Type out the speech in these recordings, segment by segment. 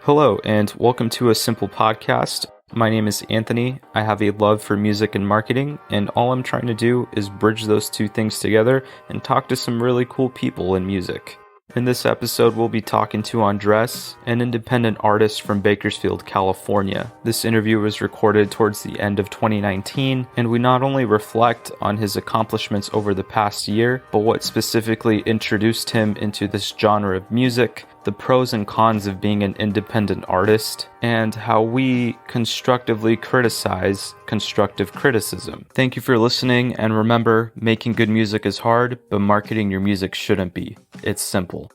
Hello, and welcome to a simple podcast. My name is Anthony. I have a love for music and marketing, and all I'm trying to do is bridge those two things together and talk to some really cool people in music. In this episode, we'll be talking to Andrés, an independent artist from Bakersfield, California. This interview was recorded towards the end of 2019, and we not only reflect on his accomplishments over the past year, but what specifically introduced him into this genre of music, the pros and cons of being an independent artist, and how we constructively criticize constructive criticism. Thank you for listening, and remember, making good music is hard, but marketing your music shouldn't be. It's simple.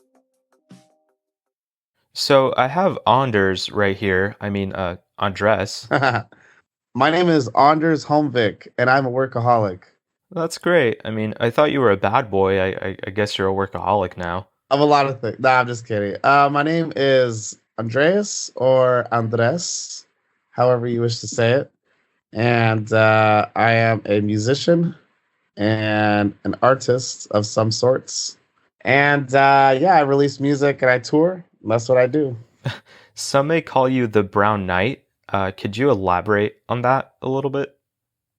So I have Anders right here. Andres. My name is Anders Holmvik, and I'm a workaholic. That's great. I thought you were a bad boy. I guess you're a workaholic now. Of a lot of things. Nah, I'm just kidding. My name is Andreas or Andres, however you wish to say it. And I am a musician and an artist of some sorts. And yeah, I release music and I tour. That's what I do. Some may call you the Brown Knight. Could you elaborate on that a little bit?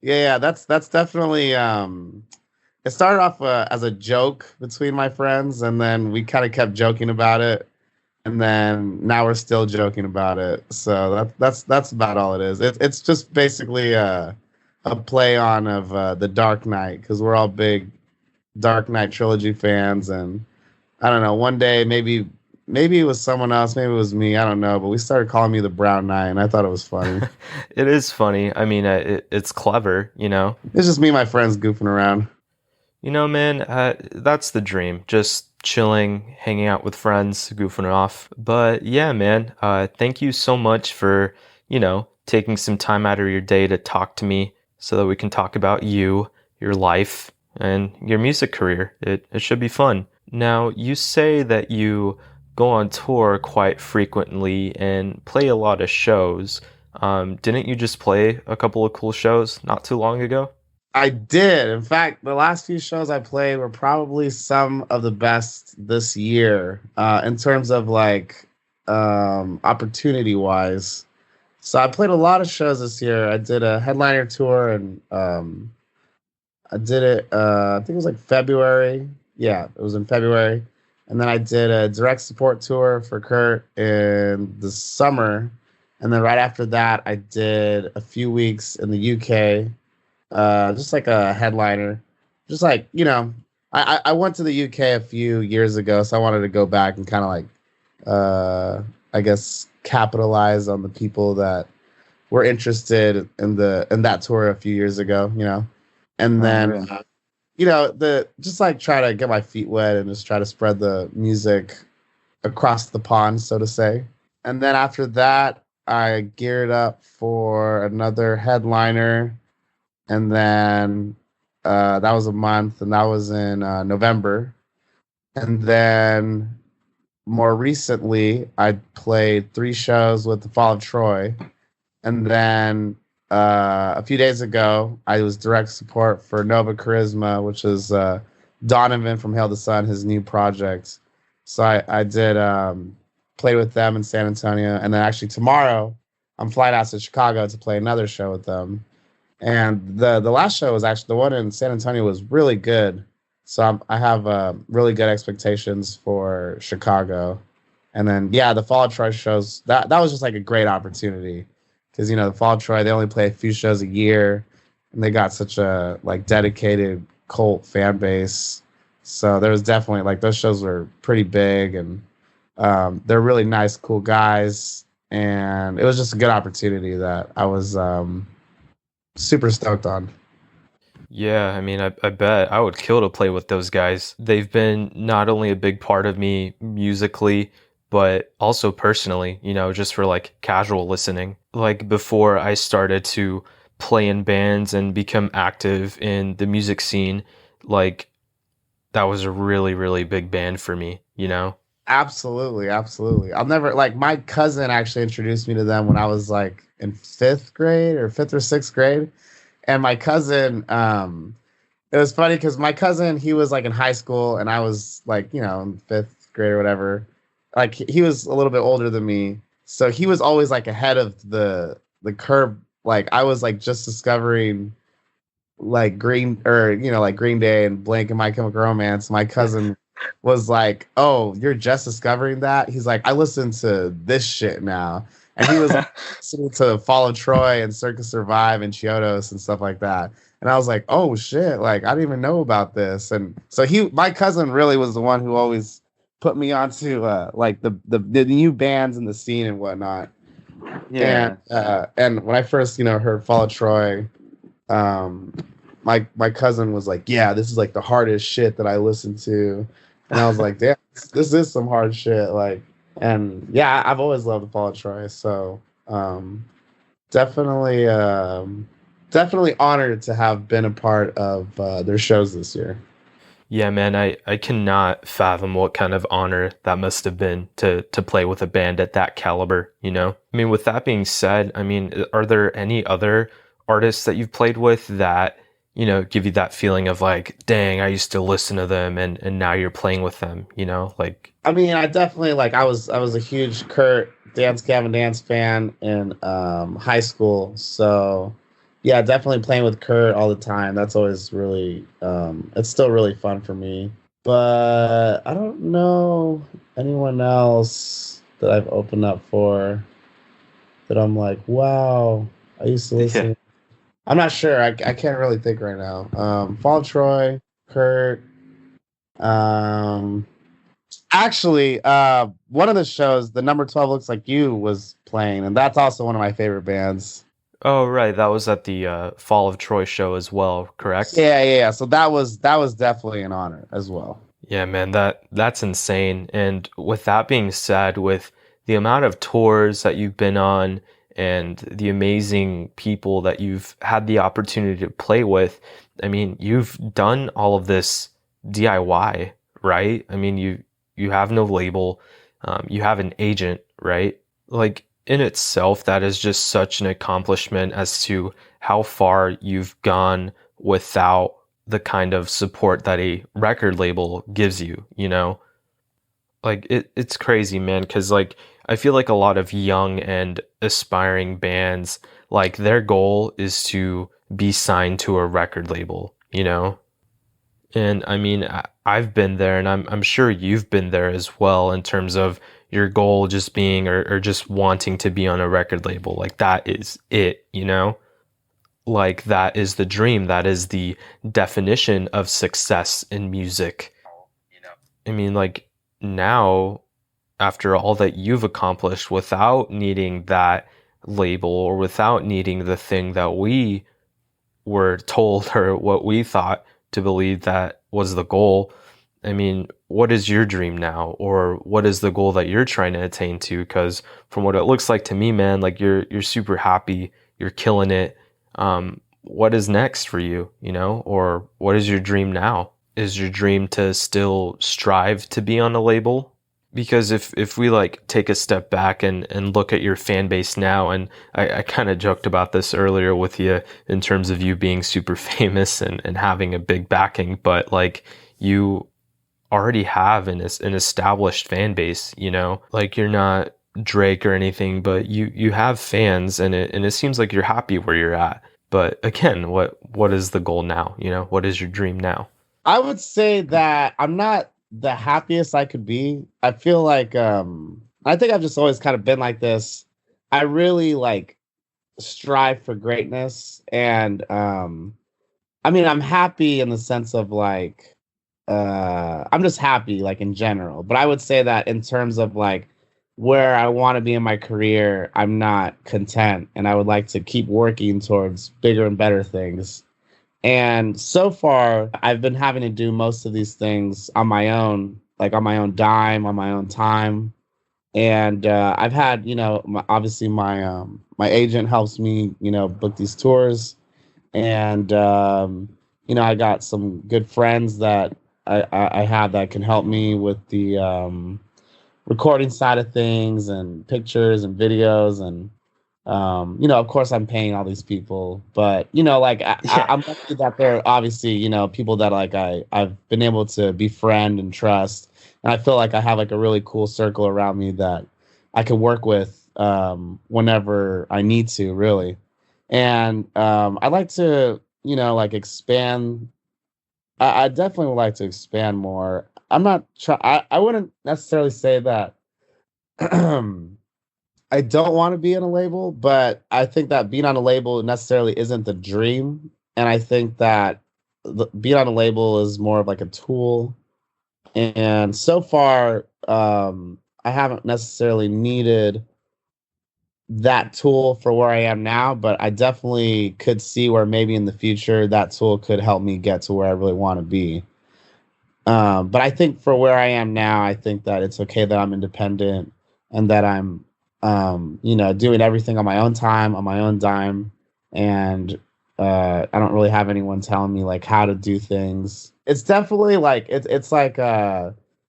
Yeah, that's definitely it started off as a joke between my friends, and then we kind of kept joking about it, and then now we're still joking about it. So that's about all it is. It's just basically a play on of the Dark Knight, because we're all big Dark Knight trilogy fans, and I don't know. One day maybe it was someone else, maybe it was me, I don't know, but we started calling me the Brown Knight, and I thought it was funny. It is funny. It's clever, you know? It's just me and my friends goofing around. You know, man, that's the dream. Just chilling, hanging out with friends, goofing off. But yeah, man, thank you so much for, taking some time out of your day to talk to me so that we can talk about you, your life, and your music career. It should be fun. Now, you say that you go on tour quite frequently and play a lot of shows. Didn't you just play a couple of cool shows not too long ago? I did. In fact, the last few shows I played were probably some of the best this year, in terms of like opportunity wise. So I played a lot of shows this year. I did a headliner tour, and I did it. I think it was like February. Yeah, it was in February. And then I did a direct support tour for Kurt in the summer. And then right after that, I did a few weeks in the UK, just like a headliner. Just like, I went to the UK a few years ago, so I wanted to go back and kind of like, I guess, capitalize on the people that were interested in that tour a few years ago. And then, the just like try to get my feet wet and just try to spread the music across the pond, so to say. And then after that, I geared up for another headliner, and then that was a month, and that was in November. And then more recently, I played 3 shows with the Fall of Troy, and then a few days ago, I was direct support for Nova Charisma, which is Donovan from Hail the Sun, his new project. So I did play with them in San Antonio, and then actually tomorrow I'm flying out to Chicago to play another show with them. And the last show was actually the one in San Antonio was really good. So I have really good expectations for Chicago. And then, yeah, the Fall of Troy shows, that was just like a great opportunity. Because, the Fall of Troy, they only play a few shows a year. And they got such a like dedicated cult fan base. So there was definitely like those shows were pretty big. And they're really nice, cool guys. And it was just a good opportunity that I was super stoked on. Yeah, I bet I would kill to play with those guys. They've been not only a big part of me musically, but also personally, just for like casual listening. Like before I started to play in bands and become active in the music scene, like that was a really, really big band for me. Absolutely, absolutely. I'll never like my cousin actually introduced me to them when I was like in 5th grade or 5th or 6th grade. And my cousin, it was funny because my cousin, he was like in high school and I was like, in 5th grade or whatever. Like he was a little bit older than me. So he was always like ahead of the curve. Like I was like just discovering like like Green Day and Blank and My Chemical Romance. My cousin was like, "Oh, you're just discovering that?" He's like, "I listen to this shit now," and he was listening to Fall of Troy and Circus Survive and Chiodos and stuff like that. And I was like, "Oh shit! Like I didn't even know about this." And so my cousin, really was the one who always put me onto like the new bands in the scene and whatnot. Yeah. And when I first heard Fall of Troy, um, my cousin was like, "Yeah, this is like the hardest shit that I listened to," and I was like, "Damn, this is some hard shit." Like, and yeah, I've always loved the Fall of Troy, so definitely, definitely honored to have been a part of their shows this year. Yeah, man, I cannot fathom what kind of honor that must have been to play with a band at that caliber, you know? I mean, with that being said, I mean, are there any other artists that you've played with that, you know, give you that feeling of like, dang, I used to listen to them and now you're playing with them, you know? Like, I mean, I definitely like I was a huge Kurt Dance Gavin Dance fan in high school. So yeah, definitely playing with Kurt all the time. That's always really it's still really fun for me. But I don't know anyone else that I've opened up for that I'm like, wow, I used to Yeah. listen. I'm not sure. I can't really think right now. Fall Troy, Kurt, um actually, one of the shows, the number 12 Looks Like You was playing, and that's also one of my favorite bands. oh, right, that was at the Fall of Troy show as well, correct? Yeah. So that was definitely an honor as well. Yeah, man, that's insane. And with that being said, with the amount of tours that you've been on and the amazing people that you've had the opportunity to play with, I mean, you've done all of this DIY, right? I mean, you have no label, you have an agent, right? Like in itself, that is just such an accomplishment as to how far you've gone without the kind of support that a record label gives you, you know? Like it's crazy, man, cuz like I feel like a lot of young and aspiring bands, like their goal is to be signed to a record label, you know? And I mean, I've been there and I'm sure you've been there as well in terms of your goal just being or just wanting to be on a record label. Like that is it, you know? Like that is the dream, that is the definition of success in music. I mean, like now, after all that you've accomplished without needing that label or without needing the thing that we were told or what we thought to believe that was the goal, I mean, what is your dream now, or what is the goal that you're trying to attain to? Because from what it looks like to me, man, like you're super happy, you're killing it. What is next for you, you know, or what is your dream now? Is your dream to still strive to be on a label? Because if we like take a step back and look at your fan base now, and I kind of joked about this earlier with you in terms of you being super famous and having a big backing, but like you already have an established fan base, you know, like you're not Drake or anything, but you have fans, and it seems like you're happy where you're at. But again, what is the goal now? You know, what is your dream now? I would say that I'm not the happiest I could be. I feel like I think I've just always kind of been like this. I really like strive for greatness, and I mean, I'm happy in the sense of like I'm just happy like in general, but I would say that in terms of like where I want to be in my career, I'm not content, and I would like to keep working towards bigger and better things. And so far, I've been having to do most of these things on my own, like on my own dime, on my own time. And I've had, obviously my agent helps me, book these tours, and I got some good friends that I have that can help me with the recording side of things and pictures and videos. And of course I'm paying all these people, but like Yeah. I'm lucky that they're obviously, people that like I've been able to befriend and trust. And I feel like I have like a really cool circle around me that I can work with whenever I need to, really. And I'd like to, like expand. I definitely would like to expand more. I'm not try. I wouldn't necessarily say that I don't want to be on a label, but I think that being on a label necessarily isn't the dream. And I think that being on a label is more of like a tool. And so far, I haven't necessarily needed that tool for where I am now, but I definitely could see where maybe in the future that tool could help me get to where I really want to be. But I think for where I am now, I think that it's okay that I'm independent and that I'm, doing everything on my own time, on my own dime, and I don't really have anyone telling me like how to do things. It's definitely like it's like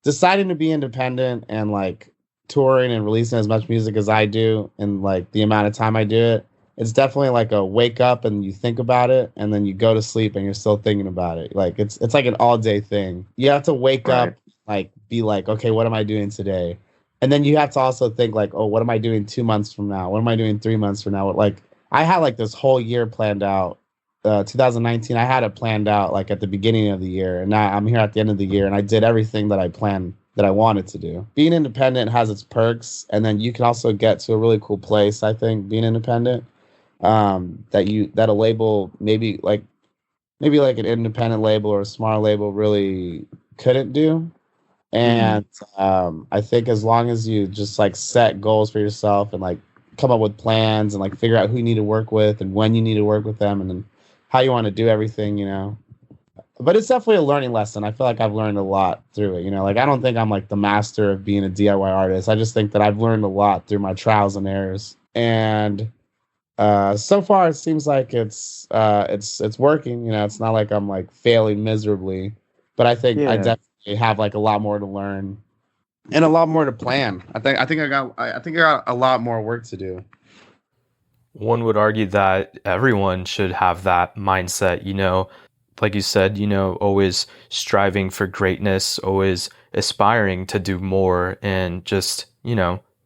deciding to be independent and like touring and releasing as much music as I do and like the amount of time I do it. It's definitely like a wake up and you think about it and then you go to sleep and you're still thinking about it. Like it's like an all day thing. You have to wake up, like be like, okay, what am I doing today? And then you have to also think like, oh, what am I doing 2 months from now? What am I doing 3 months from now? Like I had like this whole year planned out. 2019, I had it planned out like at the beginning of the year, and now I'm here at the end of the year, and I did everything that I planned that I wanted to do. Being independent has its perks, and then you can also get to a really cool place. I think being independent, that a label maybe like an independent label or a small label really couldn't do. And I think as long as you just like set goals for yourself and like come up with plans and like figure out who you need to work with and when you need to work with them and then how you want to do everything, But it's definitely a learning lesson. I feel like I've learned a lot through it, Like I don't think I'm like the master of being a DIY artist. I just think that I've learned a lot through my trials and errors. And so far it seems like it's working, It's not like I'm like failing miserably, but I think I definitely have like a lot more to learn and a lot more to plan. I think I got a lot more work to do. One would argue that everyone should have that mindset, like you said, always striving for greatness, always aspiring to do more and just,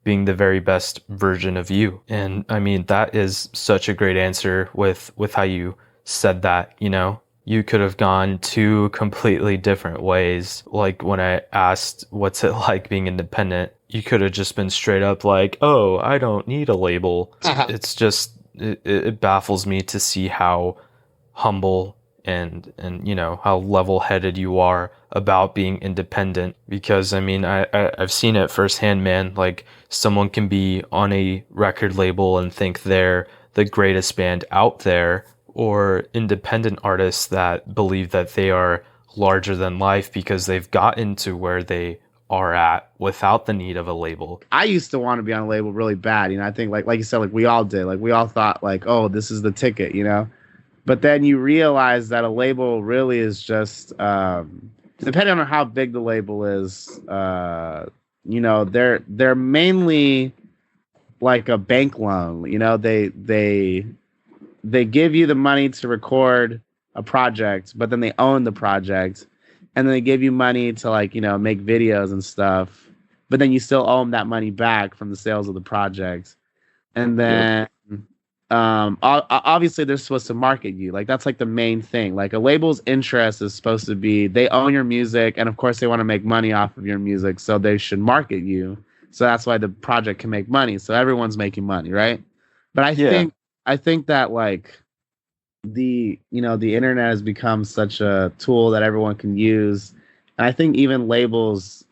being the very best version of you. And I mean, that is such a great answer with how you said that, You could have gone two completely different ways. Like when I asked what's it like being independent, you could have just been straight up like, oh, I don't need a label. It's just, it baffles me to see how humble and how level-headed you are about being independent, because I mean I've seen it firsthand, man. Like someone can be on a record label and think they're the greatest band out there, or independent artists that believe that they are larger than life because they've gotten to where they are at without the need of a label. I used to want to be on a label really bad, I think like you said, like we all did, like we all thought like, oh, this is the ticket, But then you realize that a label really is just, depending on how big the label is, they're mainly like a bank loan. They give you the money to record a project, but then they own the project, and then they give you money to make videos and stuff, but then you still owe them that money back from the sales of the project, and then. Obviously they're supposed to market you. Like that's like the main thing. Like a label's interest is supposed to be they own your music, and of course they want to make money off of your music, so they should market you. So that's why the project can make money. So everyone's making money, right? But I think that like the internet has become such a tool that everyone can use. And I think even labels,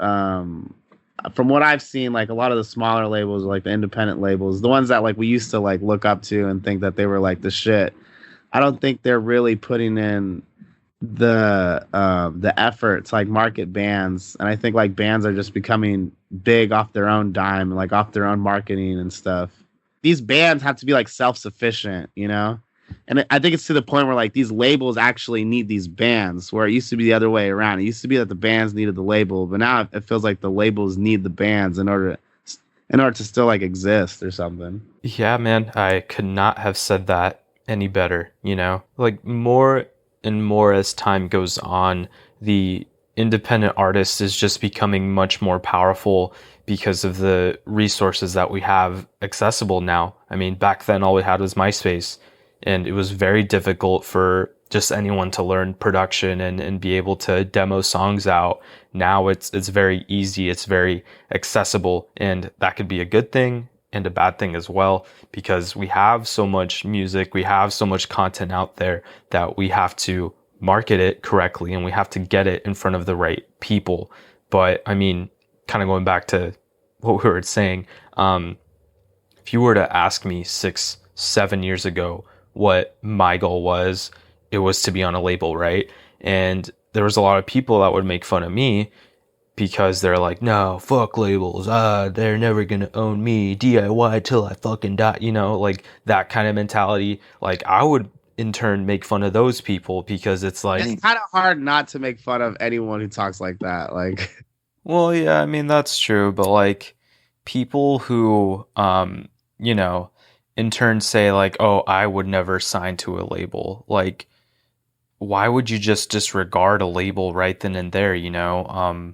from what I've seen, like a lot of the smaller labels, like the independent labels, the ones that like we used to like look up to and think that they were like the shit, I don't think they're really putting in the effort to like market bands. And I think like bands are just becoming big off their own dime and like off their own marketing and stuff. These bands have to be like self-sufficient, And I think it's to the point where like these labels actually need these bands, where it used to be the other way around. It used to be that the bands needed the label, but now it feels like the labels need the bands in order to still like exist or something. Yeah, man, I could not have said that any better, Like more and more as time goes on, the independent artist is just becoming much more powerful because of the resources that we have accessible now. I mean, back then all we had was MySpace, and it was very difficult for just anyone to learn production and be able to demo songs out. Now it's very easy, it's very accessible, and that could be a good thing and a bad thing as well, because we have so much music, we have so much content out there that we have to market it correctly and we have to get it in front of the right people. But I mean, kind of going back to what we were saying, if you were to ask me 6, 7 years ago what my goal was, it was to be on a label, right? And there was a lot of people that would make fun of me because they're like, no, fuck labels. They're never gonna own me. DIY till I fucking die. You know, like that kind of mentality. Like I would in turn make fun of those people because it's like, It's kind of hard not to make fun of anyone who talks like that. Like, Well, yeah, I mean that's true, but like people who you know, in turn say like, "Oh, I would never sign to a label." Like why would you just disregard a label right then and there, you know?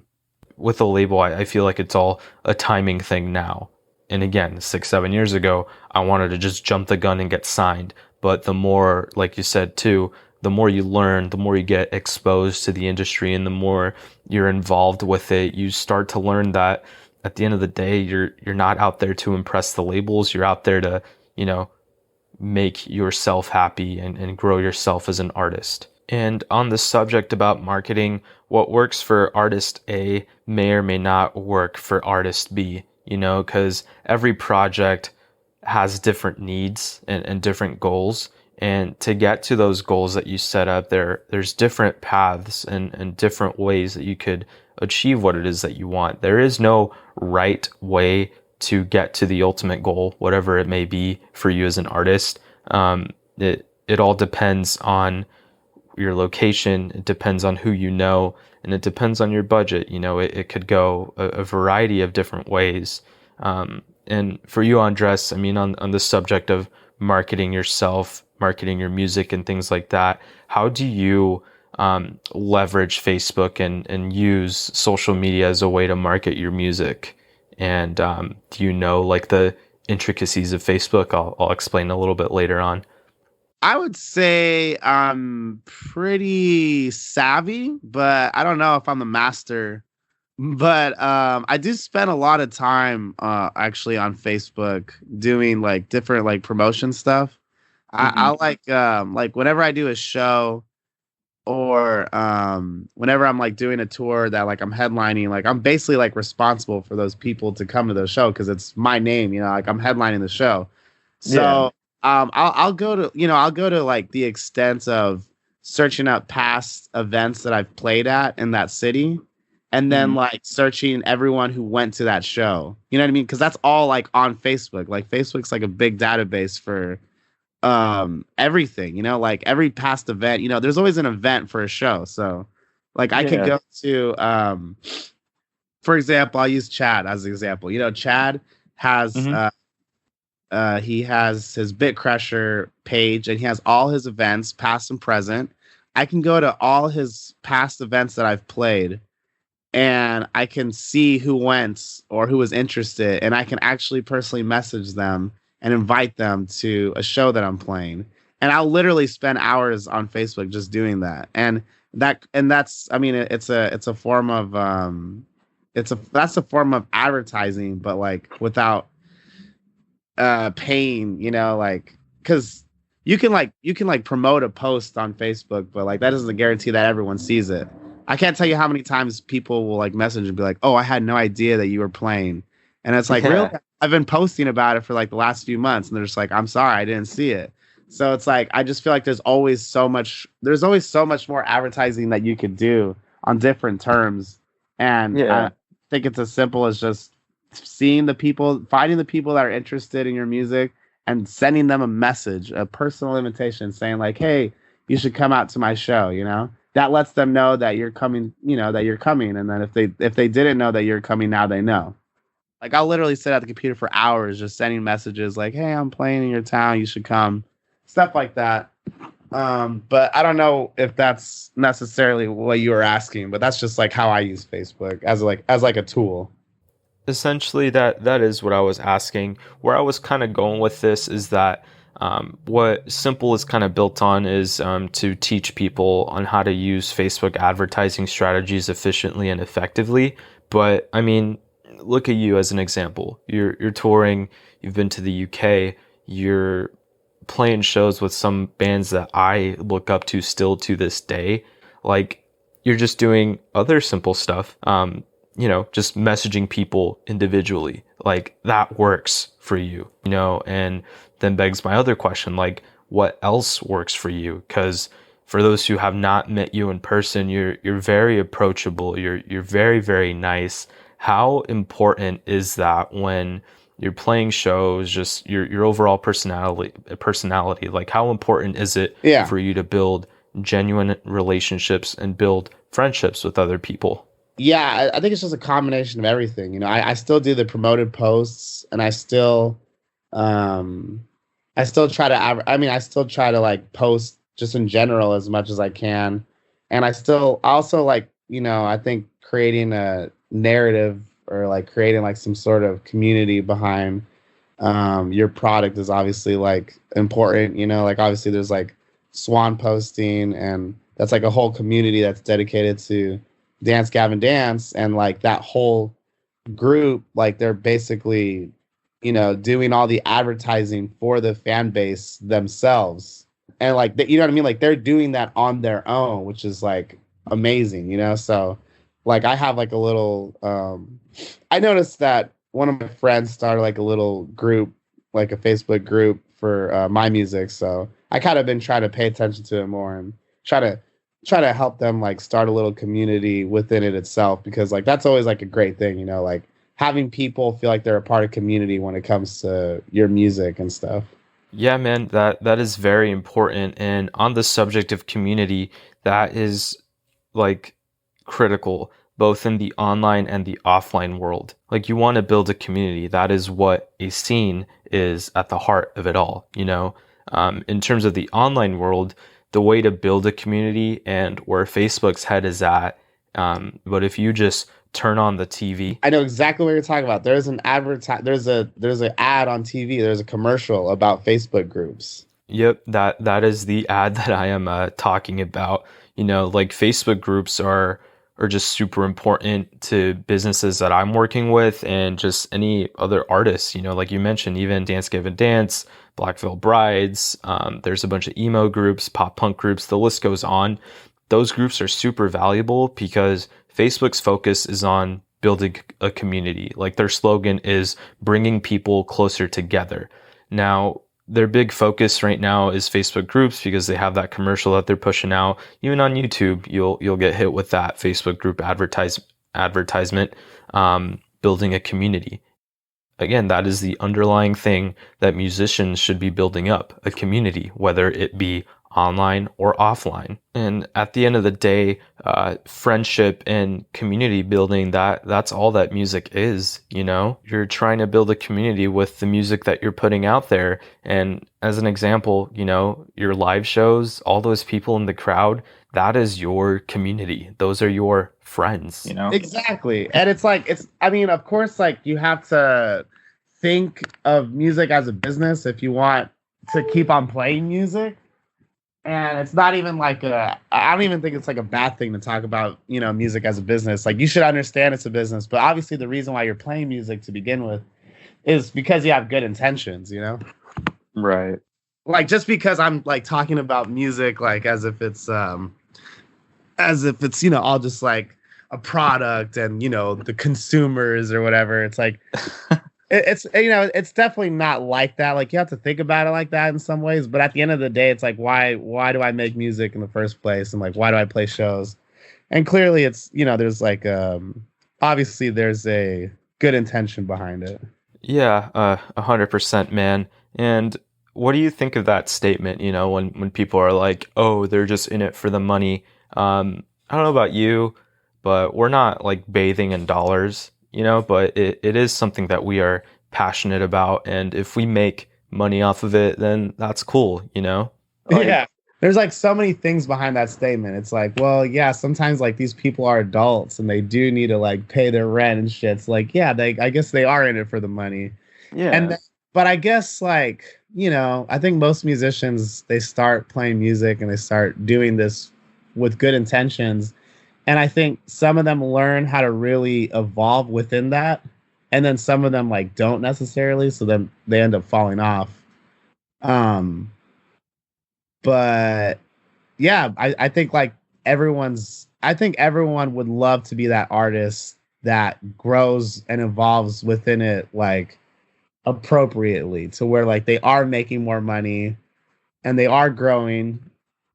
With a label, I feel like it's all a timing thing now. And again, 6, 7 years ago, I wanted to just jump the gun and get signed. But the more, like you said too, the more you learn, the more you get exposed to the industry and the more you're involved with it, you start to learn that at the end of the day, you're not out there to impress the labels. You're out there to, you know, make yourself happy and grow yourself as an artist. And on the subject about marketing, what works for artist A may or may not work for artist B, you know, because every project has different needs and different goals. And to get to those goals that you set up, there's different paths and different ways that you could achieve what it is that you want. There is no right way to get to the ultimate goal, whatever it may be for you as an artist. It all depends on your location, it depends on who you know, and it depends on your budget. You know, it could go a variety of different ways. And for you, Andres, I mean, on the subject of marketing yourself, marketing your music and things like that, how do you leverage Facebook and use social media as a way to market your music? And do you know like the intricacies of Facebook? I'll explain a little bit later on. I would say I'm pretty savvy, but I don't know if I'm the master. But I do spend a lot of time actually on Facebook doing like different like promotion stuff. I like whenever I do a show or whenever I'm like doing a tour that like I'm headlining, like I'm basically like responsible for those people to come to the show because it's my name, you know, like I'm headlining the show. So I'll go to, you know, I'll go to like the extent of searching up past events that I've played at in that city and then like searching everyone who went to that show. You know what I mean? Because that's all like on Facebook. Like Facebook's like a big database for everything, you know, like every past event, you know, there's always an event for a show. So like I could go to for example, I'll use Chad as an example. You know, Chad has he has his Bit Crusher page and he has all his events, past and present. I can go to all his past events that I've played and I can see who went or who was interested, and I can actually personally message them and invite them to a show that I'm playing. And I'll literally spend hours on Facebook just doing that. And that's I mean it's a form of that's a form of advertising, but like without paying, you know, like because you can like promote a post on Facebook, but like that doesn't guarantee that everyone sees it. I can't tell you how many times people will like message and be like, "Oh, I had no idea that you were playing," and it's like, really, I've been posting about it for like the last few months, and they're just like, "I'm sorry, I didn't see it." So it's like I just feel like there's always so much more advertising that you could do on different terms, and I think it's as simple as just seeing the people, finding the people that are interested in your music and sending them a message, a personal invitation saying like, "Hey, you should come out to my show," you know? That lets them know that you're coming, you know, that you're coming. And then if they didn't know that you're coming, now they know. Like I'll literally sit at the computer for hours just sending messages like, "Hey, I'm playing in your town, you should come." Stuff like that. But I don't know if that's necessarily what you were asking, but that's just like how I use Facebook as like a tool. Essentially, that is what I was asking. Where I was kind of going with this is that what Simple is kind of built on is to teach people on how to use Facebook advertising strategies efficiently and effectively. But I mean, look at you as an example. You're touring. You've been to the UK. You're playing shows with some bands that I look up to still to this day. Like, you're just doing other simple stuff. Just messaging people individually, like that works for you, and then begs my other question, like what else works for you? Because for those who have not met you in person, you're very approachable. You're very, very nice. How important is that when you're playing shows, just your overall personality? Like, how important is it Yeah. for you to build genuine relationships and build friendships with other people? Yeah, I think it's just a combination of everything. I still do the promoted posts, and I still try to I still try to like post just in general as much as I can. And I also like, I think creating a narrative or like creating like some sort of community behind your product is obviously like important, like obviously there's like Swan posting, and that's like a whole community that's dedicated to Dance Gavin Dance, and like that whole group, like they're basically, doing all the advertising for the fan base themselves. And like, you know what I mean? Like they're doing that on their own, which is like amazing, So like I have like a little, I noticed that one of my friends started like a little group, like a Facebook group for my music. So I kind of been trying to pay attention to it more and try to help them like start a little community within it itself, because like that's always like a great thing, like having people feel like they're a part of community when it comes to your music and stuff. Yeah, man, that is very important. And on the subject of community, that is like critical both in the online and the offline world. Like, you want to build a community. That is what a scene is at the heart of it all, In terms of the online world, the way to build a community and where Facebook's head is at. But if you just turn on the TV, I know exactly what you're talking about. There's an there's an ad on TV. There's a commercial about Facebook groups. Yep, that is the ad that I am talking about. Like, Facebook groups are just super important to businesses that I'm working with and just any other artists. Like you mentioned, even Dance Gavin Dance, Black Veil Brides. There's a bunch of emo groups, pop punk groups. The list goes on. Those groups are super valuable because Facebook's focus is on building a community. Like, their slogan is bringing people closer together. Now, their big focus right now is Facebook groups because they have that commercial that they're pushing out. Even on YouTube, you'll get hit with that Facebook group advertisement, building a community. Again, that is the underlying thing that musicians should be building up, a community, whether it be online or offline. And at the end of the day, friendship and community building, that's all that music is. You're trying to build a community with the music that you're putting out there. And as an example, your live shows, all those people in the crowd, that is your community. Those are your friends, Exactly. And of course, like you have to think of music as a business if you want to keep on playing music. And it's not even like I don't even think it's like a bad thing to talk about, music as a business. Like, you should understand it's a business, but obviously the reason why you're playing music to begin with is because you have good intentions, Right. Like, just because I'm like talking about music, like as if it's all just like a product and, the consumers or whatever. It's like, it's definitely not like that. Like, you have to think about it like that in some ways, but at the end of the day, it's like, why do I make music in the first place? And like, why do I play shows? And clearly it's, there's like, obviously there's a good intention behind it. Yeah, 100%, man. And what do you think of that statement, when people are like, oh, they're just in it for the money? I don't know about you, but we're not like bathing in dollars, but it is something that we are passionate about. And if we make money off of it, then that's cool, Like, Yeah. there's like so many things behind that statement. It's like, well, yeah, sometimes like these people are adults and they do need to like pay their rent and shit. It's like, yeah, I guess they are in it for the money. Yeah. But I guess like, I think most musicians, they start playing music and they start doing this with good intentions. And I think some of them learn how to really evolve within that. And then some of them like don't necessarily. So then they end up falling off. Um, but yeah, I think like I think everyone would love to be that artist that grows and evolves within it like appropriately to where like they are making more money and they are growing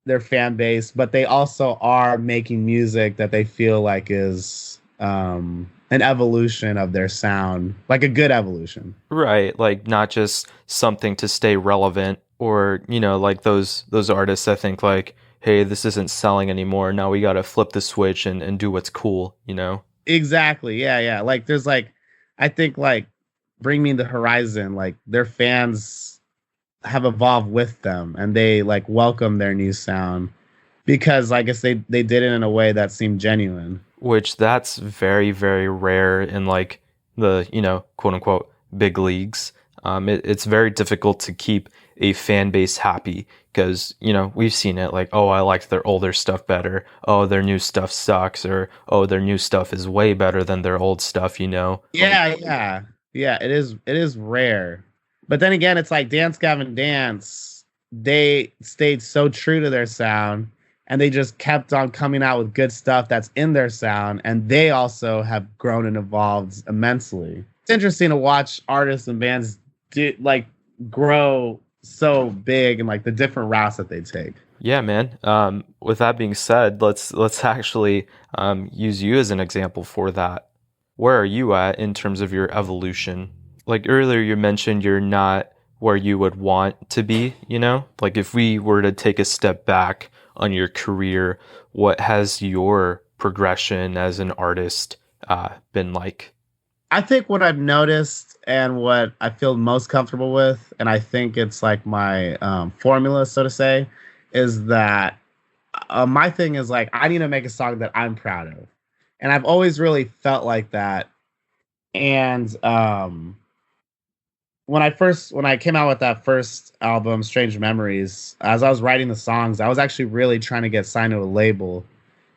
their fan base, but they also are making music that they feel like is an evolution of their sound, like a good evolution. Right, like not just something to stay relevant, or like those artists that think like, hey, this isn't selling anymore, now we gotta flip the switch and do what's cool. Exactly. Yeah, yeah. Like there's like I think like Bring Me the Horizon, like their fans have evolved with them and they like welcome their new sound because I guess they did it in a way that seemed genuine. Which that's very, very rare in like the, quote unquote big leagues. It's very difficult to keep a fan base happy because, we've seen it like, oh, I liked their older stuff better. Oh, their new stuff sucks. Or, oh, their new stuff is way better than their old stuff. Yeah, yeah. Yeah, it is rare. But then again, it's like Dance Gavin Dance, they stayed so true to their sound and they just kept on coming out with good stuff that's in their sound and they also have grown and evolved immensely. It's interesting to watch artists and bands like grow so big and like the different routes that they take. Yeah, man. With that being said, let's actually use you as an example for that. Where are you at in terms of your evolution? Like earlier, you mentioned you're not where you would want to be. Like if we were to take a step back on your career, what has your progression as an artist been like? I think what I've noticed and what I feel most comfortable with, and I think it's like my formula, so to say, is that my thing is like I need to make a song that I'm proud of, and I've always really felt like that. And when I came out with that first album, Strange Memories, as I was writing the songs, I was actually really trying to get signed to a label.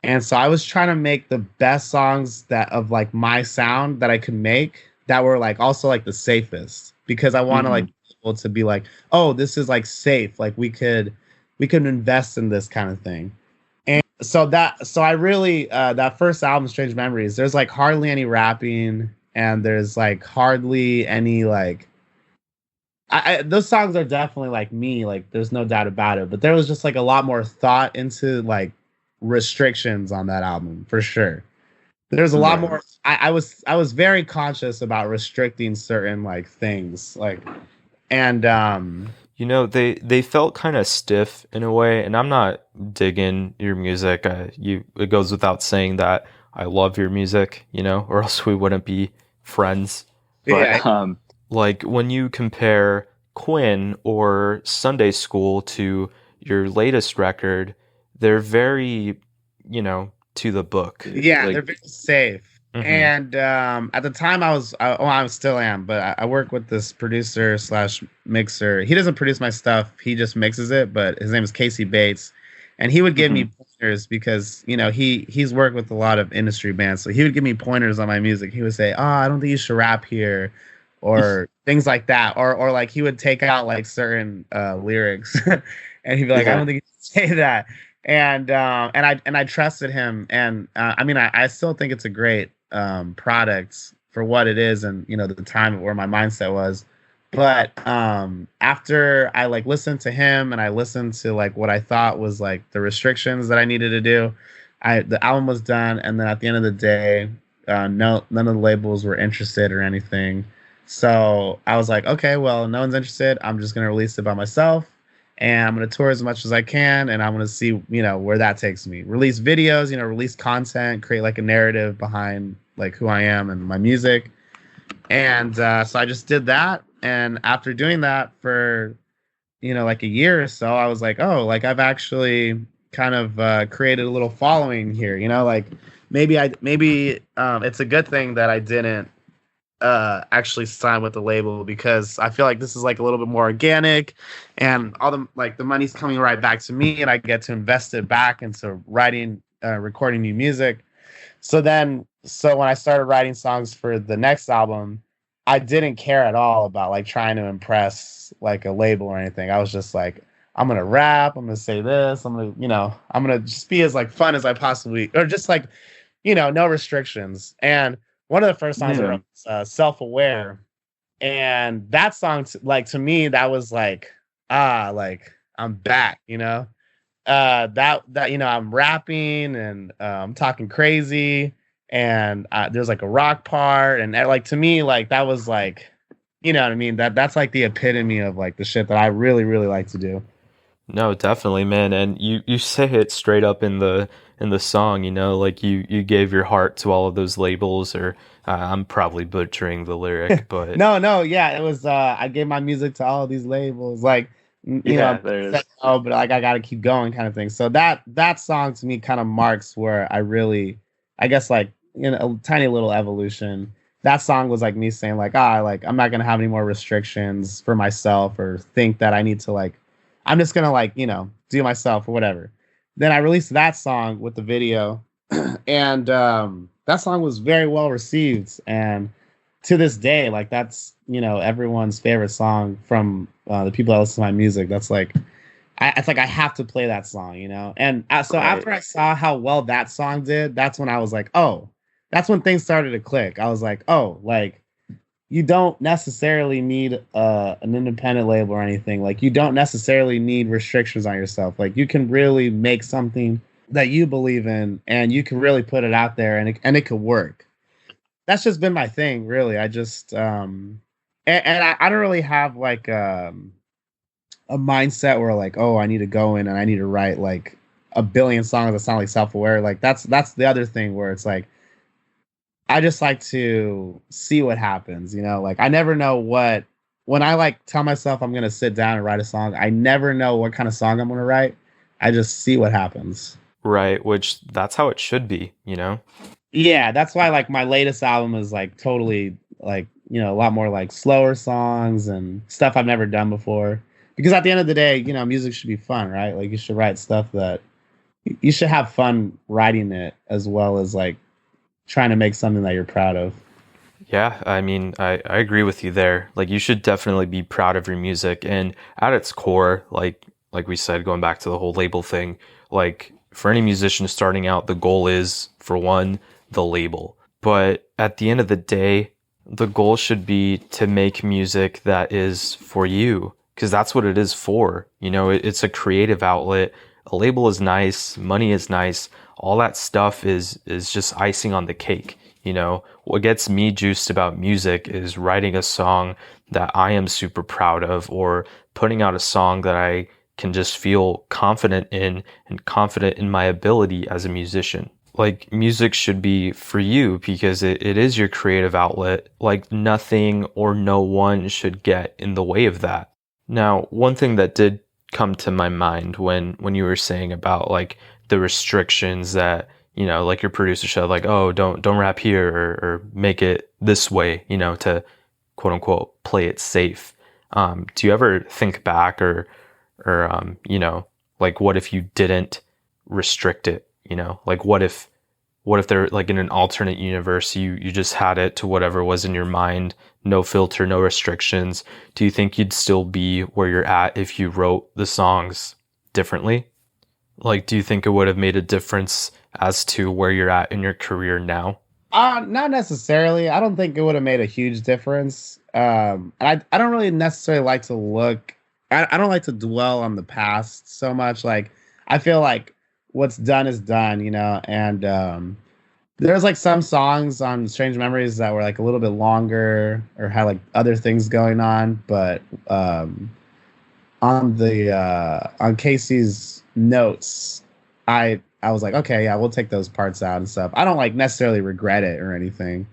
And so I was trying to make the best songs that of like my sound that I could make that were like also like the safest because I want to like people to be like, oh, this is like safe. Like we could invest in this kind of thing. And so I really that first album, Strange Memories, there's like hardly any rapping and there's like hardly any like those songs are definitely like me, like there's no doubt about it. But there was just like a lot more thought into like restrictions on that album for sure. There's a lot more. I was very conscious about restricting certain like things, like and They felt kind of stiff in a way, and I'm not digging your music. It goes without saying that I love your music, or else we wouldn't be friends. But yeah. like when you compare Quinn or Sunday School to your latest record, they're very, to the book. Yeah, Like, they're very safe. And at the time, I still am, but I work with this producer slash mixer. He doesn't produce my stuff; he just mixes it. But his name is Casey Bates, and he would give me pointers because he's worked with a lot of industry bands, so he would give me pointers on my music. He would say, "Oh, I don't think you should rap here," or things like that, or like he would take out like certain lyrics, and he'd be like, "I don't think you should say that." And I trusted him, and I mean I still think it's a great product for what it is, and the time where my mindset was. But after I like listened to him and I listened to like what I thought was like the restrictions that I needed to do, the album was done, and then at the end of the day, none of the labels were interested or anything. So I was like, okay, well, no one's interested. I'm just gonna release it by myself and I'm going to tour as much as I can, and I'm going to see, where that takes me. Release videos, release content, create like a narrative behind like who I am and my music. And so I just did that. And after doing that for like a year or so, I was like, oh, like I've actually kind of created a little following here. Like maybe it's a good thing that I didn't actually sign with the label, because I feel like this is like a little bit more organic, and all the money's coming right back to me, and I get to invest it back into writing, recording new music. So when I started writing songs for the next album, I didn't care at all about like trying to impress like a label or anything. I was just like, I'm gonna rap, I'm gonna say this, I'm gonna just be as like fun as I possibly, or just like, no restrictions. And one of the first songs I wrote was Self-Aware. And that song, like to me, that was like, like I'm back, that I'm rapping, and I'm talking crazy, and there's like a rock part, and like to me, like that was like, you know what I mean, that's like the epitome of like the shit that I really really like to do. No, definitely, man. And you say it straight up in the song, like you gave your heart to all of those labels, or I'm probably butchering the lyric, but No, yeah, it was I gave my music to all of these labels, like yeah, there is. oh, but like I gotta keep going kind of thing. So that song to me kind of marks where I really, I guess, like a tiny little evolution. That song was like me saying like, like I'm not gonna have any more restrictions for myself, or think that I need to like, I'm just gonna like, do myself or whatever. Then I released that song with the video, and that song was very well received, and to this day, like that's everyone's favorite song from the people that listen to my music. That's like, it's like I have to play that song, And so Right. after I saw how well that song did, that's when I was like, oh, that's when things started to click. I was like, oh, like you don't necessarily need an independent label or anything. Like you don't necessarily need restrictions on yourself. Like you can really make something that you believe in, and you can really put it out there, and it could work. That's just been my thing, really. I just and I don't really have like a mindset where like, oh, I need to go in and I need to write like a billion songs that sound like Self-Aware. Like that's the other thing, where it's like I just like to see what happens, like I never know when I like tell myself I'm gonna sit down and write a song, I never know what kind of song I'm gonna write. I just see what happens. Right, which that's how it should be. Yeah, that's why like my latest album is like totally like, a lot more like slower songs and stuff I've never done before. Because at the end of the day, music should be fun, right? Like you should write stuff that you should have fun writing it, as well as like trying to make something that you're proud of. Yeah, I mean, I agree with you there. Like you should definitely be proud of your music, and at its core, like we said, going back to the whole label thing, like for any musician starting out, the goal is for one, the label. But at the end of the day, the goal should be to make music that is for you, because that's what it is for. It's a creative outlet. A label is nice, money is nice, all that stuff is just icing on the cake. What gets me juiced about music is writing a song that I am super proud of, or putting out a song that I can just feel confident in, and confident in my ability as a musician. Like music should be for you, because it is your creative outlet. Like nothing or no one should get in the way of that. Now, one thing that did come to my mind when you were saying about like the restrictions that like your producer said, like, oh, don't rap here, or make it this way, to quote unquote play it safe. Do you ever think back, or like what if you didn't restrict it? Like what if they're like in an alternate universe, you just had it to whatever was in your mind, no filter, no restrictions. Do you think you'd still be where you're at if you wrote the songs differently? Like, do you think it would have made a difference as to where you're at in your career now? Not necessarily. I don't think it would have made a huge difference. And I don't really necessarily like to look. I don't like to dwell on the past so much. Like, I feel like what's done is done, And there's like some songs on Strange Memories that were like a little bit longer, or had like other things going on. But on Casey's notes, I was like, okay, yeah, we'll take those parts out and stuff. I don't like necessarily regret it or anything.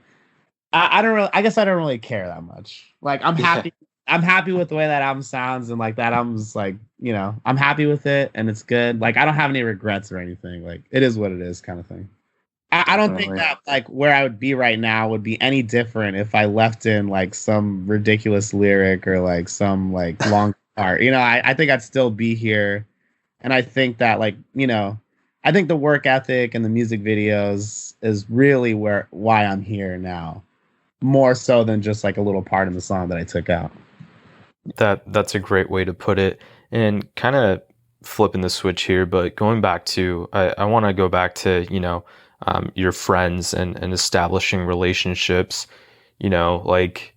I don't really, I guess I don't really care that much. Like I'm happy I'm happy with the way that album sounds, and like that album's like, I'm happy with it and it's good. Like I don't have any regrets or anything. Like it is what it is, kind of thing. I don't think that like where I would be right now would be any different if I left in like some ridiculous lyric or like some like long part. I think I'd still be here. And I think that like, I think the work ethic and the music videos is really why I'm here now. More so than just like a little part in the song that I took out. That's a great way to put it. And kind of flipping the switch here, but going back to, I want to go back to, your friends and establishing relationships, like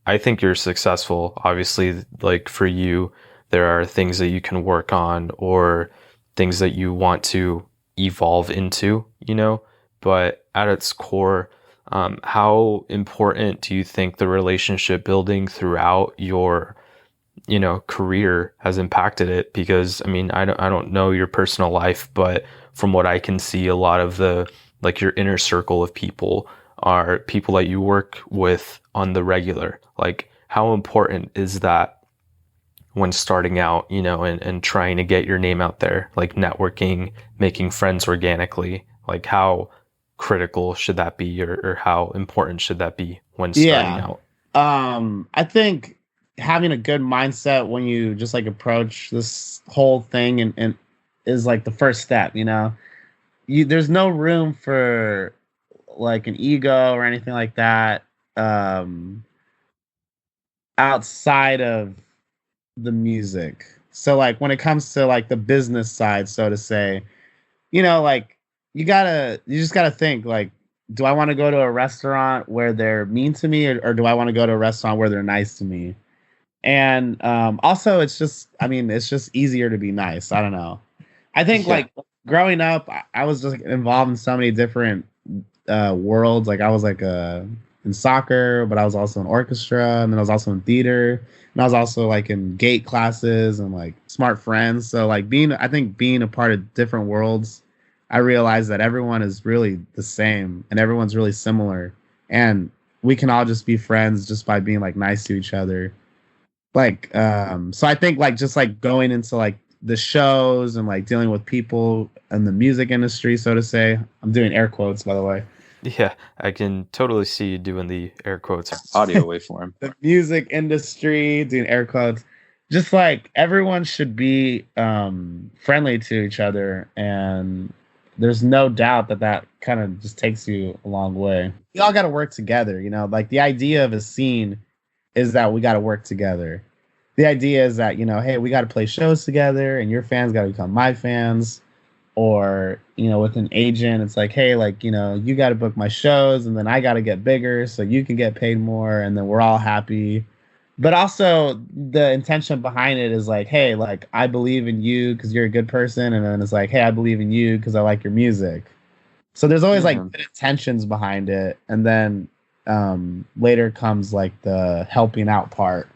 I think you're successful. Obviously, like for you, there are things that you can work on or things that you want to evolve into, but at its core, how important do you think the relationship building throughout your career has impacted it? Because I mean, I don't know your personal life, but from what I can see, a lot of the like your inner circle of people are people that you work with on the regular. Like how important is that when starting out, and trying to get your name out there, like networking, making friends organically? Like how critical should that be, or how important should that be when starting out? I think having a good mindset when you just like approach this whole thing and is like the first step. There's no room for like an ego or anything like that outside of the music. So like when it comes to like the business side, so to say, like you just gotta think like, do I want to go to a restaurant where they're mean to me, or do I want to go to a restaurant where they're nice to me? And also it's just easier to be nice. I don't know. I think like growing up, I was just involved in so many different worlds. Like I was like in soccer, but I was also in orchestra, and then I was also in theater, and I was also like in gate classes and like smart friends. So like being a part of different worlds, I realized that everyone is really the same and everyone's really similar, and we can all just be friends just by being like nice to each other. Like so I think like just like going into like the shows and like dealing with people in the music industry, so to say. I'm doing air quotes, by the way. Yeah, I can totally see you doing the air quotes. Audio waveform. The music industry, doing air quotes. Just like everyone should be friendly to each other, and there's no doubt that kind of just takes you a long way. We all got to work together, like the idea of a scene is that we got to work together. The idea is that, hey, we got to play shows together, and your fans got to become my fans. Or, with an agent, it's like, hey, like, you got to book my shows, and then I got to get bigger so you can get paid more, and then we're all happy. But also the intention behind it is like, hey, like, I believe in you because you're a good person. And then it's like, hey, I believe in you because I like your music. So there's always like good intentions behind it. And then later comes like the helping out part.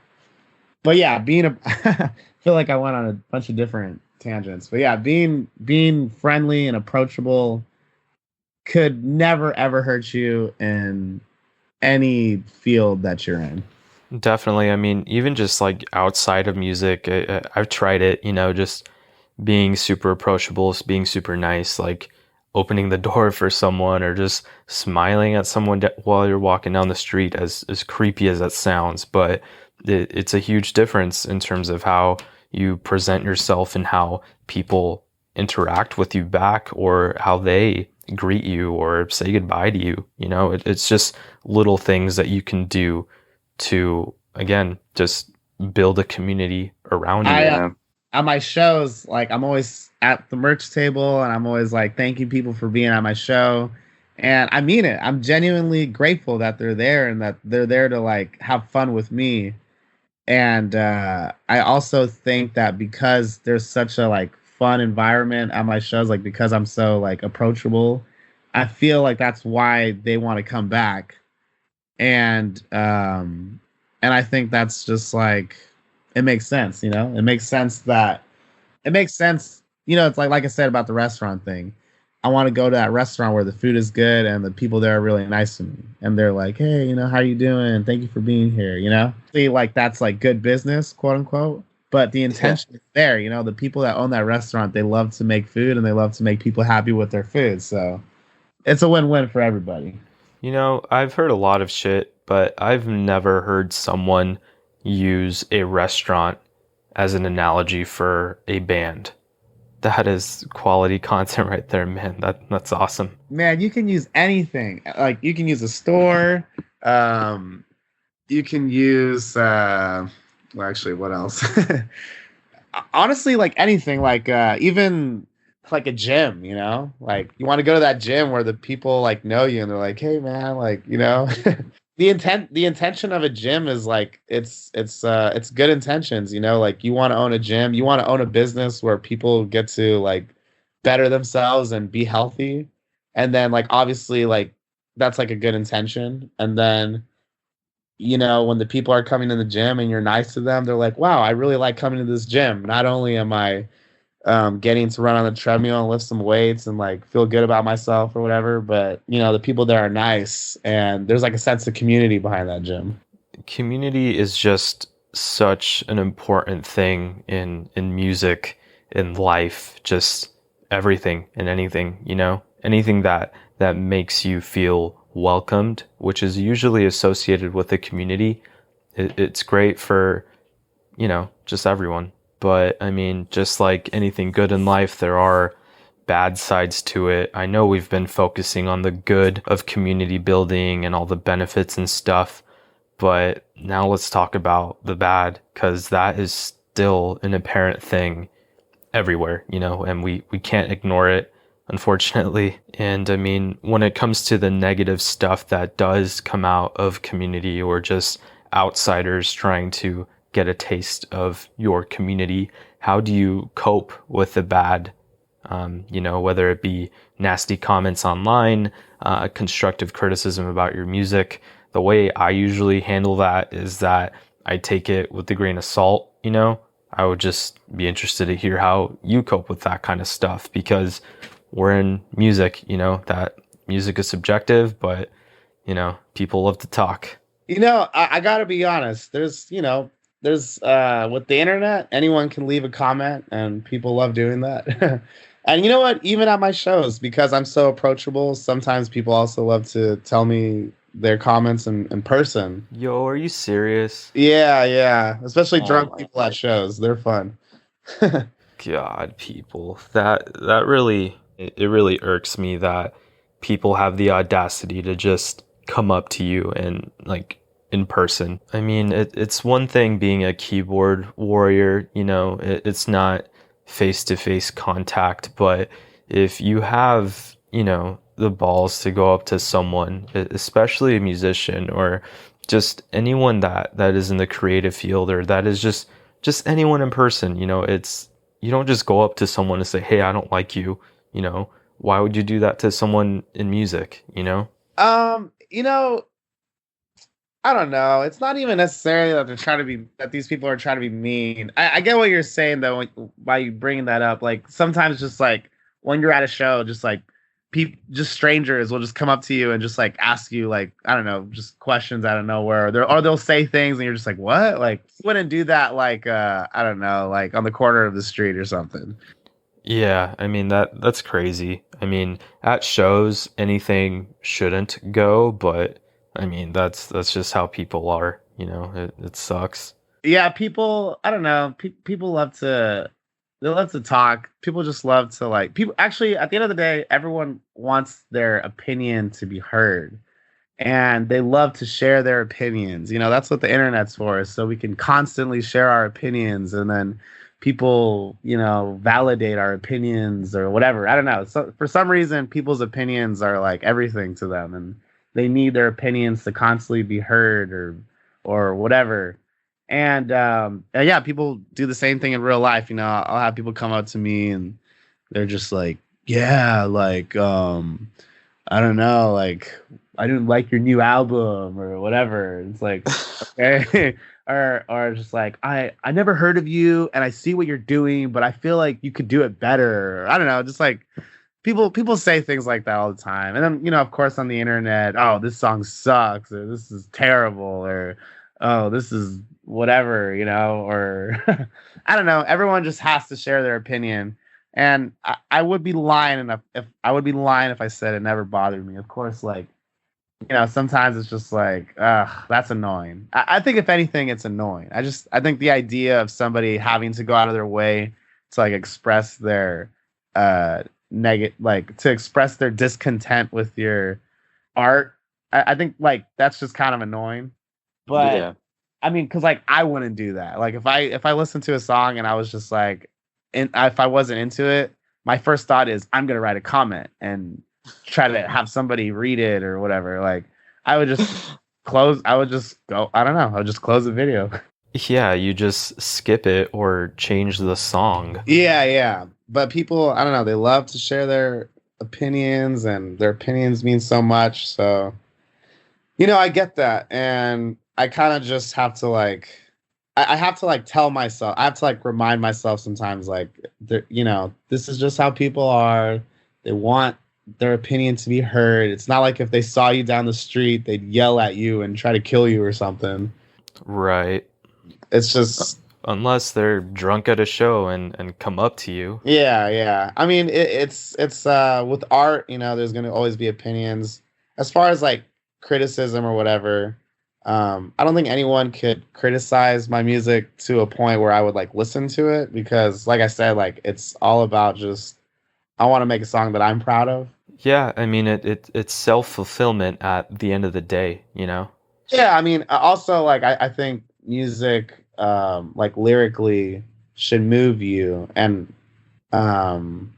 But yeah, I feel like I went on a bunch of different tangents. But yeah, being friendly and approachable could never, ever hurt you in any field that you're in. Definitely. I mean, even just like outside of music, I've tried it, just being super approachable, being super nice, like opening the door for someone or just smiling at someone while you're walking down the street, as creepy as that sounds. But it's a huge difference in terms of how you present yourself and how people interact with you back, or how they greet you or say goodbye to you. It's just little things that you can do to, again, just build a community around you. At my shows, like I'm always at the merch table and I'm always like thanking people for being at my show. And I mean it. I'm genuinely grateful that they're there and that they're there to like have fun with me. And I also think that because there's such a like fun environment at my shows, like because I'm so like approachable, I feel like that's why they want to come back. And I think that's just like, it makes sense, it makes sense, it's like I said about the restaurant thing. I want to go to that restaurant where the food is good and the people there are really nice to me. And they're like, hey, how you doing? Thank you for being here, See, like, that's like good business, quote unquote. But the intention is there, the people that own that restaurant, they love to make food and they love to make people happy with their food. So it's a win-win for everybody. I've heard a lot of shit, but I've never heard someone use a restaurant as an analogy for a band. That is quality content right there, man. That's awesome. Man, you can use anything. Like, you can use a store. You can use well, actually, what else? Honestly, like anything, like even like a gym, like you want to go to that gym where the people like know you and they're like, hey man, like, the intention of a gym is like it's good intentions, like you want to own a gym, you want to own a business where people get to like better themselves and be healthy, and then like obviously like that's like a good intention, and then when the people are coming to the gym and you're nice to them, they're like, wow, I really like coming to this gym. Not only am I getting to run on the treadmill and lift some weights and like feel good about myself or whatever, but the people there are nice and there's like a sense of community behind that gym. Community is just such an important thing in music, in life, just everything and anything, anything that makes you feel welcomed, which is usually associated with a community. It's great for, just everyone. But I mean, just like anything good in life, there are bad sides to it. I know we've been focusing on the good of community building and all the benefits and stuff, but now let's talk about the bad, because that is still an apparent thing everywhere, and we can't ignore it, unfortunately. And I mean, when it comes to the negative stuff that does come out of community, or just outsiders trying to get a taste of your community, how do you cope with the bad? Whether it be nasty comments online, constructive criticism about your music. The way I usually handle that is that I take it with a grain of salt. I would just be interested to hear how you cope with that kind of stuff, because we're in music, that music is subjective, but people love to talk. I gotta be honest, there's with the internet, anyone can leave a comment and people love doing that. And you know what, even at my shows, because I'm so approachable, sometimes people also love to tell me their comments in person. Yo, are you serious? Yeah, especially drunk people at shows, they're fun. God, people, that really, it really irks me that people have the audacity to just come up to you and like in person. I mean, it's one thing being a keyboard warrior, it's not face-to-face contact, but if you have, the balls to go up to someone, especially a musician or just anyone that is in the creative field, or that is just anyone in person, it's, you don't just go up to someone and say, hey, I don't like you, why would you do that to someone in music, I don't know. It's not even necessarily that these people are trying to be mean. I get what you're saying though, by you bringing that up. Like sometimes just like when you're at a show, just like just strangers will just come up to you and just like ask you like, I don't know, just questions out of nowhere. Or they'll say things and you're just like, what? Like you wouldn't do that like I don't know, like on the corner of the street or something. Yeah, I mean that's crazy. I mean, at shows anything shouldn't go, but I mean, that's just how people are, it sucks. Yeah, people, I don't know, people they love to talk. People just love to like, people actually, at the end of the day, everyone wants their opinion to be heard. And they love to share their opinions. That's what the internet's for, so we can constantly share our opinions, and then people, validate our opinions or whatever. I don't know. So for some reason, people's opinions are like everything to them, and they need their opinions to constantly be heard or whatever. And yeah, people do the same thing in real life. I'll have people come up to me and they're just like, yeah, like, I don't know, like, I didn't like your new album or whatever. It's like, okay. or just like, I never heard of you and I see what you're doing, but I feel like you could do it better. I don't know, just like people say things like that all the time. And then, of course on the internet, oh, this song sucks, or this is terrible, or oh, this is whatever, or I don't know. Everyone just has to share their opinion. And I would be lying if I said it never bothered me. Of course, like, sometimes it's just like, that's annoying. I think if anything, it's annoying. I think the idea of somebody having to go out of their way to like express their to express their discontent with your art, I think like that's just kind of annoying. But Yeah. I mean, because like I wouldn't do that. Like if I listened to a song and I was just like, if I wasn't into it, my first thought is I'm gonna write a comment and try to have somebody read it or whatever. Like I would just I would just go, I don't know, I would just close the video. Yeah, you just skip it or change the song. Yeah. But people, I don't know, they love to share their opinions, and their opinions mean so much. So, I get that. And I kind of just have to like, I have to like tell myself, I have to like remind myself sometimes, like, this is just how people are. They want their opinion to be heard. It's not like if they saw you down the street, they'd yell at you and try to kill you or something. Right. It's just unless they're drunk at a show and come up to you. Yeah. I mean, it's with art, there's going to always be opinions. As far as like criticism or whatever, I don't think anyone could criticize my music to a point where I would like listen to it, because like I said, like it's all about just, I want to make a song that I'm proud of. Yeah, I mean it's self-fulfillment at the end of the day, Yeah, I mean, also like I think music, like lyrically, should move you, and I don't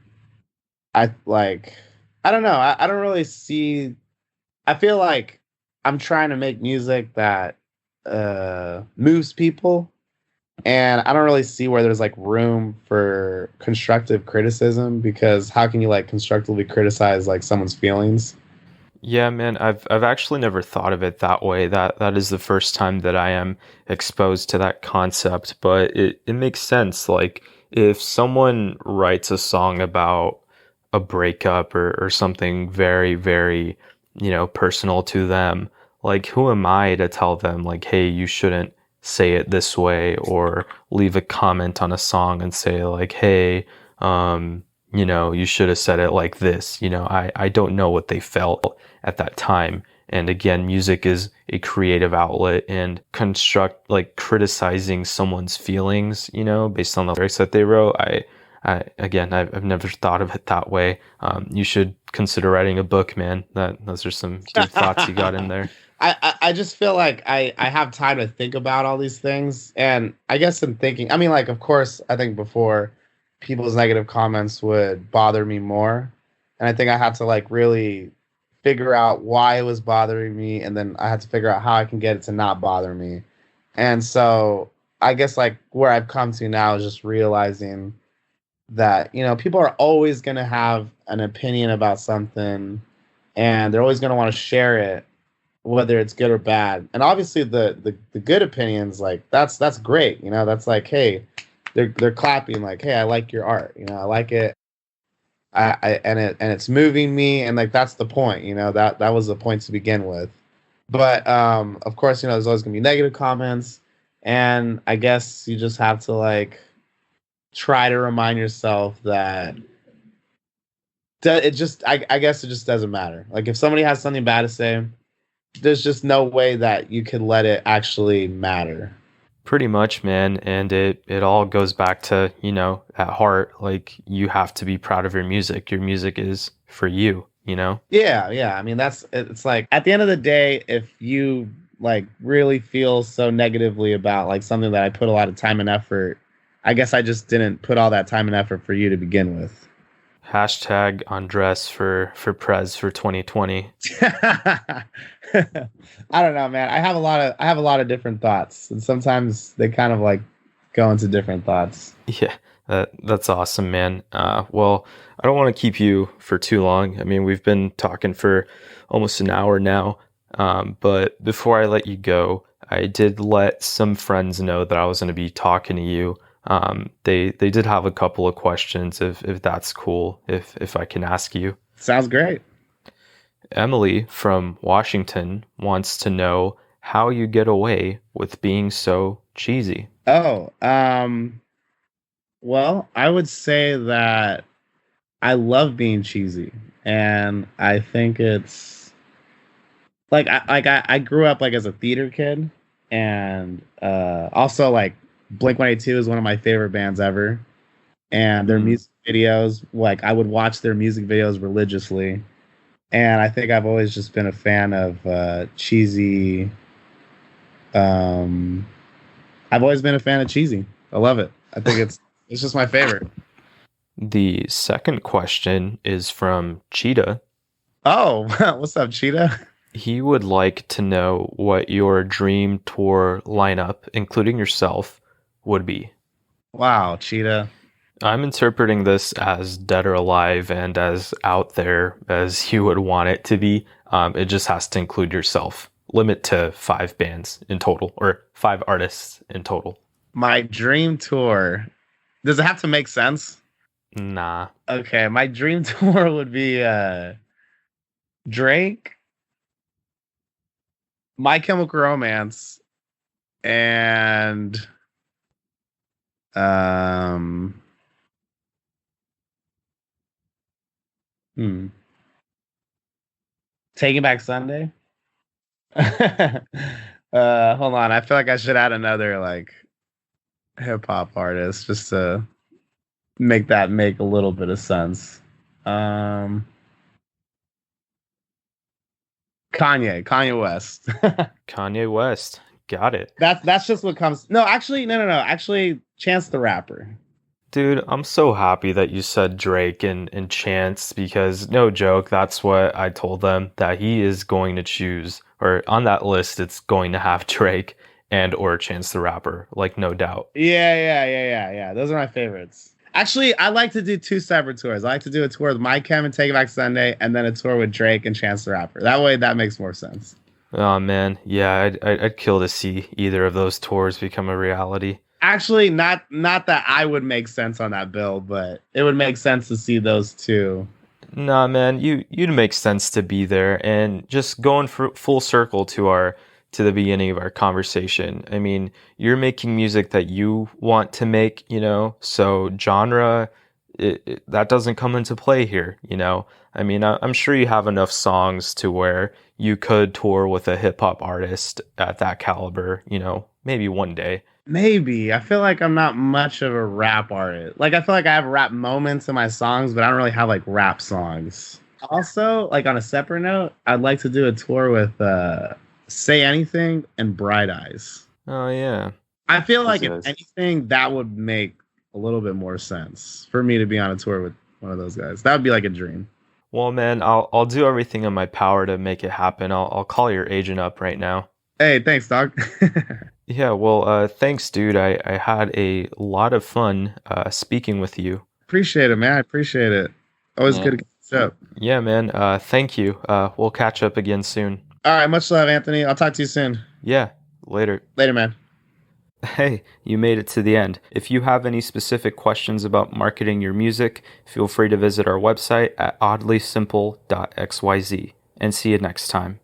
know, I don't really see. I feel like I'm trying to make music that moves people, and I don't really see where there's like room for constructive criticism, because how can you like constructively criticize like someone's feelings? Yeah, man, I've actually never thought of it that way. That is the first time that I am exposed to that concept, but it makes sense. Like if someone writes a song about a breakup or something very, very, personal to them, like who am I to tell them like, hey, you shouldn't say it this way, or leave a comment on a song and say like, hey, you should have said it like this. I don't know what they felt at that time. And again, music is a creative outlet, and criticizing someone's feelings, based on the lyrics that they wrote. I've never thought of it that way. You should consider writing a book, man. Those are some deep thoughts you got in there. I just feel like I have time to think about all these things. And I guess in thinking, I mean, like, of course, I think before people's negative comments would bother me more. And I think I had to like really figure out why it was bothering me. And then I had to figure out how I can get it to not bother me. And so I guess like where I've come to now is just realizing that, people are always going to have an opinion about something, and they're always going to want to share it, whether it's good or bad. And obviously the good opinions, like that's great. That's like, hey, they're clapping like, hey, I like your art. I like it. And it's moving me. And like, that's the point, that was the point to begin with. But, of course, there's always gonna be negative comments, and I guess you just have to like try to remind yourself that I guess it just doesn't matter. Like if somebody has something bad to say, there's just no way that you could let it actually matter. Pretty much, man. And it all goes back to, at heart, like you have to be proud of your music. Your music is for you, Yeah. I mean, it's like at the end of the day, if you like really feel so negatively about like something that I put a lot of time and effort, I guess I just didn't put all that time and effort for you to begin with. Hashtag Andrés for Prez for 2020. I don't know, man. I have a lot of different thoughts, and sometimes they kind of like go into different thoughts. Yeah, that's awesome, man. Well, I don't want to keep you for too long. I mean, we've been talking for almost an hour now. But before I let you go, I did let some friends know that I was going to be talking to you They did have a couple of questions if that's cool, if I can ask you. Sounds great. Emily from Washington wants to know how you get away with being so cheesy. Oh, well, I would say that I love being cheesy, and I think it's like I grew up like as a theater kid, and also like Blink-182 is one of my favorite bands ever, and their music videos, like I would watch their music videos religiously, and I think I've always just been a fan of cheesy. Um, I've always been a fan of cheesy. I love it. I think it's just my favorite. The second question is from Cheetah. Oh, what's up, Cheetah? He would like to know what your dream tour lineup, including yourself, would be. Wow, Cheetah. I'm interpreting this as dead or alive and as out there as you would want it to be. It just has to include yourself. Limit to 5 bands in total, or 5 artists in total. My dream tour. Does it have to make sense? Nah. Okay, my dream tour would be Drake, My Chemical Romance, and Taking Back Sunday. Hold on. I feel like I should add another like hip hop artist just to make that make a little bit of sense. Kanye West. Kanye West. Got it. That's just what comes. No, actually, no. Actually, Chance the Rapper. Dude, I'm so happy that you said Drake and Chance because no joke, that's what I told them that he is going to choose, or on that list, it's going to have Drake and or Chance the Rapper, like no doubt. Yeah. Those are my favorites. Actually, I like to do 2 separate tours. I like to do a tour with My Chem and Take It Back Sunday, and then a tour with Drake and Chance the Rapper. That way, that makes more sense. Oh man, yeah, I'd kill to see either of those tours become a reality. Actually, not that I would make sense on that bill, but it would make sense to see those 2. Nah, man, you'd make sense to be there, and just going for full circle to the beginning of our conversation. I mean, you're making music that you want to make, so genre that doesn't come into play here, I mean, I'm sure you have enough songs to where you could tour with a hip hop artist at that caliber, maybe one day. Maybe. I feel like I'm not much of a rap artist. Like, I feel like I have rap moments in my songs, but I don't really have, like, rap songs. Also, like, on a separate note, I'd like to do a tour with Say Anything and Bright Eyes. Oh, yeah. I feel like, if anything, that would make a little bit more sense for me to be on a tour with one of those guys. That would be, like, a dream. Well, man, I'll do everything in my power to make it happen. I'll call your agent up right now. Hey, thanks, dog. Yeah, well, thanks, dude. I had a lot of fun speaking with you. Appreciate it, man. I appreciate it. Always good to catch up. Yeah, man. Thank you. We'll catch up again soon. All right, much love, Anthony. I'll talk to you soon. Yeah, later. Later, man. Hey, you made it to the end. If you have any specific questions about marketing your music, feel free to visit our website at oddlysimple.xyz. And see you next time.